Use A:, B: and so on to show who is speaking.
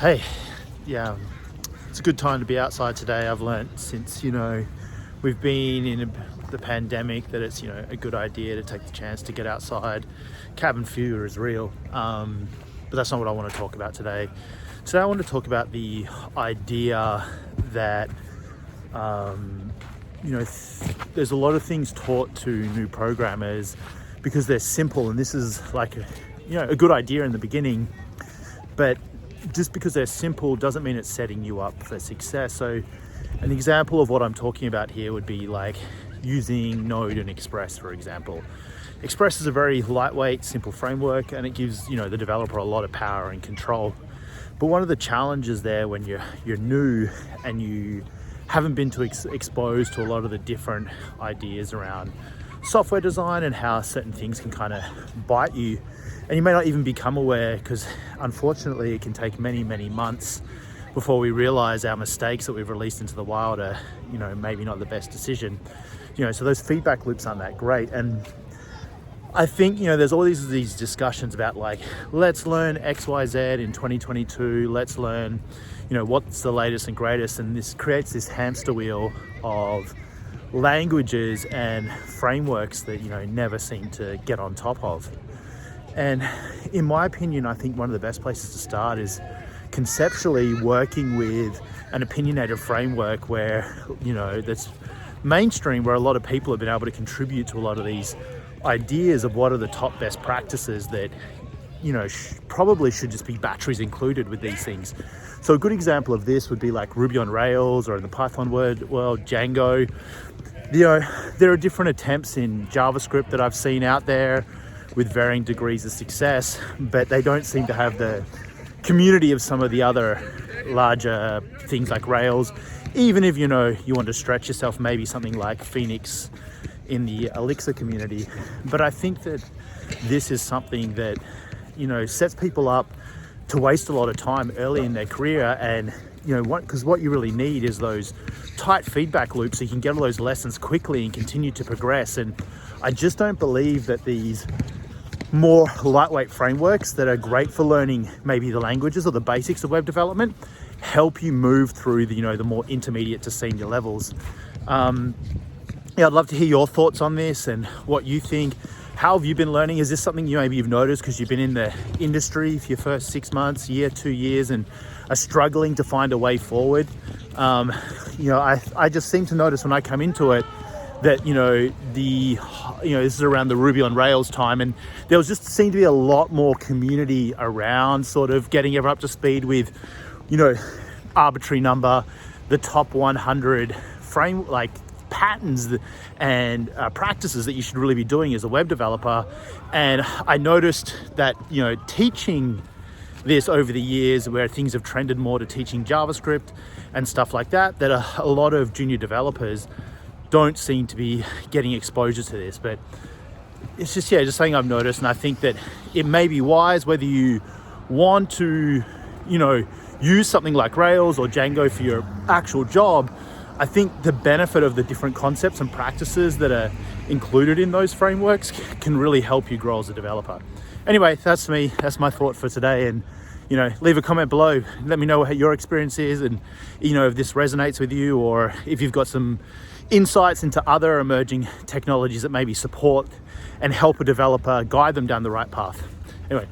A: Hey, yeah, it's a good time to be outside today. I've learnt since, we've been in the pandemic that it's, a good idea to take the chance to get outside. Cabin fever is real, but that's not what I want to talk about today. Today I want to talk about the idea that, there's a lot of things taught to new programmers because they're simple, and this is like a good idea in the beginning, but just because they're simple doesn't mean it's setting you up for success. So an example of what I'm talking about here would be like using Node and Express, for example. Express is a very lightweight, simple framework, and it gives the developer a lot of power and control. But one of the challenges there when you're new and you haven't been exposed to a lot of the different ideas around software design and how certain things can kind of bite you, and you may not even become aware, because unfortunately it can take many months before we realize our mistakes that we've released into the wild are maybe not the best decision. So those feedback loops aren't that great. And I think there's all these discussions about like, let's learn XYZ in 2022, let's learn what's the latest and greatest, and this creates this hamster wheel of languages and frameworks that never seem to get on top of. And in my opinion, I think one of the best places to start is conceptually working with an opinionated framework where that's mainstream, where a lot of people have been able to contribute to a lot of these ideas of what are the top best practices that probably should just be batteries included with these things. So a good example of this would be like Ruby on Rails, or in the Python world, Django. There are different attempts in JavaScript that I've seen out there with varying degrees of success, but they don't seem to have the community of some of the other larger things like Rails. Even if you want to stretch yourself, maybe something like Phoenix in the Elixir community. But I think that this is something that sets people up to waste a lot of time early in their career. And because what you really need is those tight feedback loops so you can get all those lessons quickly and continue to progress. And I just don't believe that these more lightweight frameworks that are great for learning maybe the languages or the basics of web development help you move through the more intermediate to senior levels. I'd love to hear your thoughts on this and what you think. How have you been learning? Is this something you've noticed because you've been in the industry for your first 6 months, year, 2 years, and are struggling to find a way forward? I just seem to notice when I come into it that this is around the Ruby on Rails time, and there was just seemed to be a lot more community around sort of getting everyone up to speed with arbitrary number, the top 100 patterns and practices that you should really be doing as a web developer. And I noticed that teaching this over the years, where things have trended more to teaching JavaScript and stuff like that, a lot of junior developers don't seem to be getting exposure to this. But it's just something I've noticed, and I think that it may be wise, whether you want to use something like Rails or Django for your actual job. I think the benefit of the different concepts and practices that are included in those frameworks can really help you grow as a developer. Anyway, that's me. That's my thought for today. And leave a comment below. Let me know what your experience is, and if this resonates with you, or if you've got some insights into other emerging technologies that maybe support and help a developer guide them down the right path. Anyway,